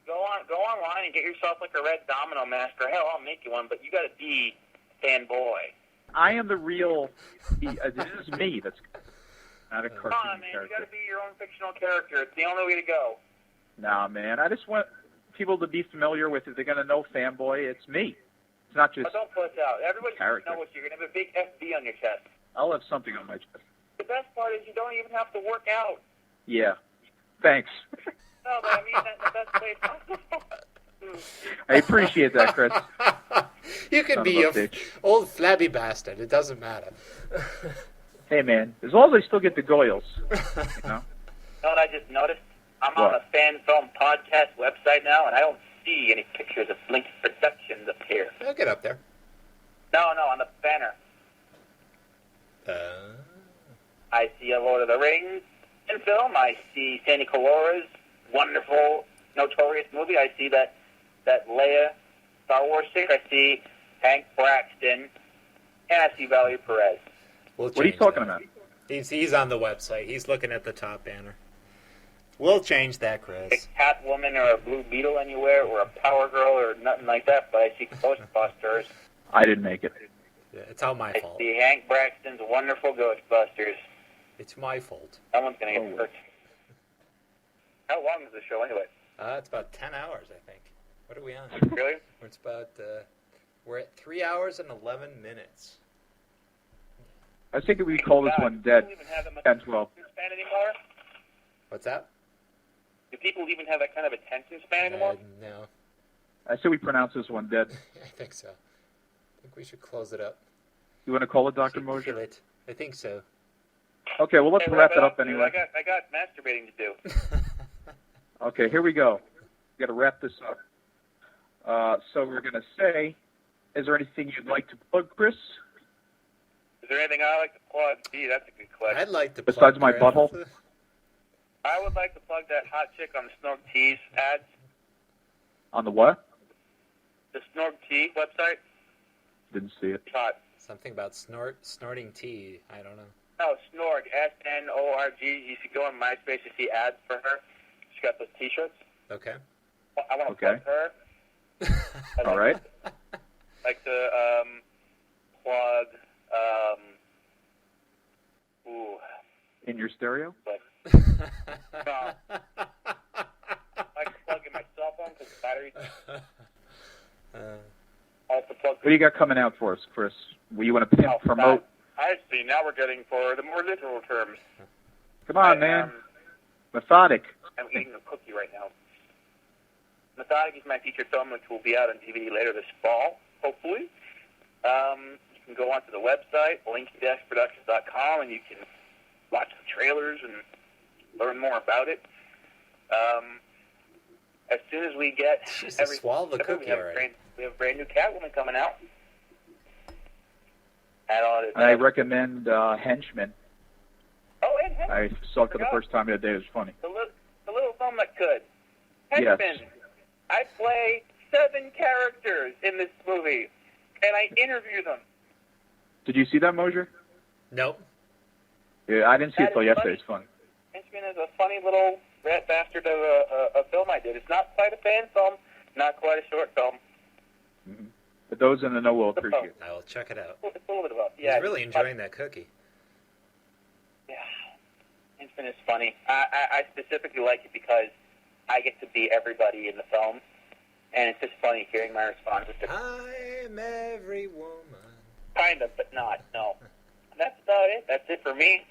Speaker 7: Go online and get yourself like a red domino mask, or hell, I'll make you one. But you got to be fanboy.
Speaker 5: I am the real. This is me. That's not a cartoon
Speaker 7: Come on, man.
Speaker 5: character.
Speaker 7: You got to be your own fictional character. It's the only way to go.
Speaker 5: Nah, man. I just want people to be familiar with it. They're going to know fanboy. It's me. It's not just.
Speaker 7: But don't push out. Everybody
Speaker 5: character.
Speaker 7: knows you're going to have a big FB on your chest.
Speaker 5: I'll have something on my chest.
Speaker 7: The best part is you don't even have to work out.
Speaker 5: Yeah. Thanks.
Speaker 7: No, but I mean that in the best way possible.
Speaker 5: I appreciate that, Chris.
Speaker 6: You can
Speaker 5: Son
Speaker 6: be
Speaker 5: of a
Speaker 6: a
Speaker 5: bitch.
Speaker 6: old flabby bastard. It doesn't matter.
Speaker 5: Hey, man. As long as I still get the goyles. You know?
Speaker 7: You know what I just noticed? I'm
Speaker 5: What?
Speaker 7: on a Fan Film Podcast website now, and I don't see any pictures of Blinky Productions up here.
Speaker 6: I'll get up there.
Speaker 7: No, on the banner. I see a Lord of the Rings in film. I see Sandy Colora's wonderful, notorious movie. I see that Leia Star Wars chick. I see Hank Braxton, and I see Valerie Perez.
Speaker 6: What
Speaker 5: are you talking about?
Speaker 6: He's on the website. He's looking at the top banner. We'll change that, Chris.
Speaker 7: A Catwoman or a Blue Beetle anywhere, or a Power Girl or nothing like that, but I see Ghostbusters.
Speaker 5: I didn't make it.
Speaker 6: Yeah, it's all my
Speaker 7: I
Speaker 6: fault.
Speaker 7: see Hank Braxton's wonderful Ghostbusters.
Speaker 6: It's my fault.
Speaker 7: Someone's going to get hurt. How long is the show anyway?
Speaker 6: It's about 10 hours, I think. What are we on?
Speaker 7: Really?
Speaker 6: It's about, we're at 3 hours and 11 minutes.
Speaker 5: I think we call this one dead. 10, 12.
Speaker 7: Span anymore?
Speaker 6: What's that?
Speaker 7: Do people even have that kind of attention span anymore?
Speaker 6: No.
Speaker 5: I say we pronounce this one dead.
Speaker 6: I think so. I think we should close it up.
Speaker 5: You want to call it Dr.
Speaker 6: Kill
Speaker 5: Mosier?
Speaker 6: it. I think so.
Speaker 5: Okay, well, let's
Speaker 7: Hey,
Speaker 5: wrap it up
Speaker 7: dude.
Speaker 5: anyway.
Speaker 7: I got masturbating to do.
Speaker 5: Okay, here we go. We got to wrap this up. So we're going to say, is there anything you'd like to plug, Chris?
Speaker 7: Is there anything I like to plug? Gee, that's a good question.
Speaker 6: I'd like to
Speaker 5: Besides
Speaker 6: plug
Speaker 5: my
Speaker 6: Chris.
Speaker 5: butthole?
Speaker 7: I would like to plug that hot chick on the Snorg Tees ads.
Speaker 5: On the what?
Speaker 7: The Snorg Tee website.
Speaker 5: Didn't see it.
Speaker 7: It's hot.
Speaker 6: Something about snorting tea. I don't know.
Speaker 7: No, Snorg, S-N-O-R-G. You should go on MySpace to see ads for her. She's got those T-shirts.
Speaker 6: Okay.
Speaker 7: I want to plug her.
Speaker 5: All right.
Speaker 7: Like to plug.
Speaker 5: In your stereo?
Speaker 7: No. I can plug in my cell phone because the battery's.
Speaker 5: What do you got coming out for us, Chris? You want to pimp, promote?
Speaker 7: I see. Now we're getting for the more literal terms.
Speaker 5: Come on, man. Methodic.
Speaker 7: I'm eating a cookie right now. Methodic is my feature film, which will be out on DVD later this fall, hopefully. You can go onto the website, blinky-productions.com, and you can watch the trailers and learn more about it. As soon as we get
Speaker 6: Jesus, swallow the cookie already.
Speaker 7: We have a brand new Catwoman coming out.
Speaker 5: I recommend Henchman.
Speaker 7: Oh, and Henchman.
Speaker 5: I saw it for the first time the other day. It was funny.
Speaker 7: The little film that could.
Speaker 5: Yes.
Speaker 7: Henchman. I play 7 characters in this movie, and I interview them.
Speaker 5: Did you see that, Mosier?
Speaker 6: Nope.
Speaker 5: Yeah, I didn't see it
Speaker 7: That
Speaker 5: till
Speaker 7: is
Speaker 5: yesterday.
Speaker 7: funny.
Speaker 5: It's funny.
Speaker 7: Henchman is a funny little rat bastard of a film I did. It's not quite a fan film, not quite a short film.
Speaker 5: Mm-hmm. But those in the know will appreciate it.
Speaker 6: I will check it out.
Speaker 7: It's a little bit of a, yeah.
Speaker 6: He's really enjoying that cookie.
Speaker 7: Yeah. Henchman is funny. I specifically like it because I get to be everybody in the film, and it's just funny hearing my responses to
Speaker 6: I'm every woman.
Speaker 7: kind of, but not, no. And that's about it. That's it for me.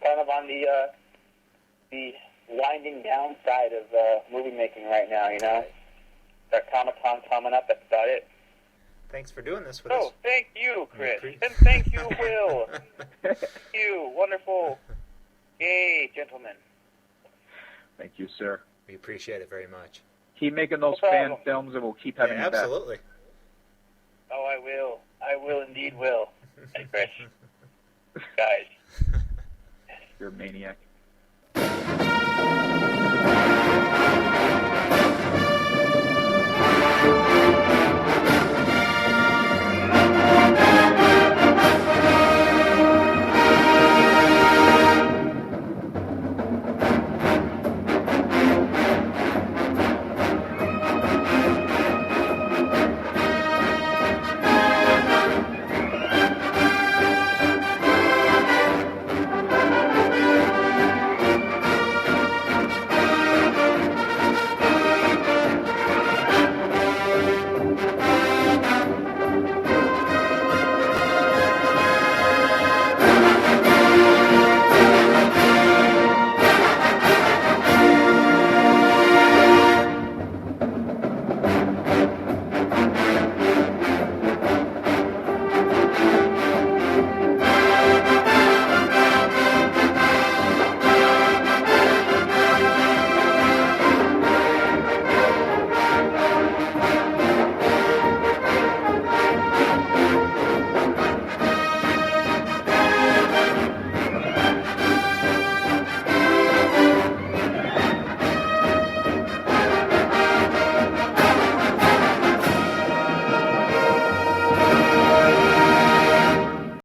Speaker 7: Kind of on the winding down side of movie making right now, you know. Got Comic-Con coming up, that's about it.
Speaker 6: Thanks for doing this with us.
Speaker 7: Oh, thank you, Chris. And thank you, Will. Thank you. Wonderful. Yay, gentlemen.
Speaker 8: Thank you, sir.
Speaker 6: We appreciate it very much.
Speaker 8: Keep making those fan films, and we'll keep having you back.
Speaker 6: Absolutely.
Speaker 7: Oh, I will. I will indeed will. Hey, Chris. Guys.
Speaker 8: You're a maniac.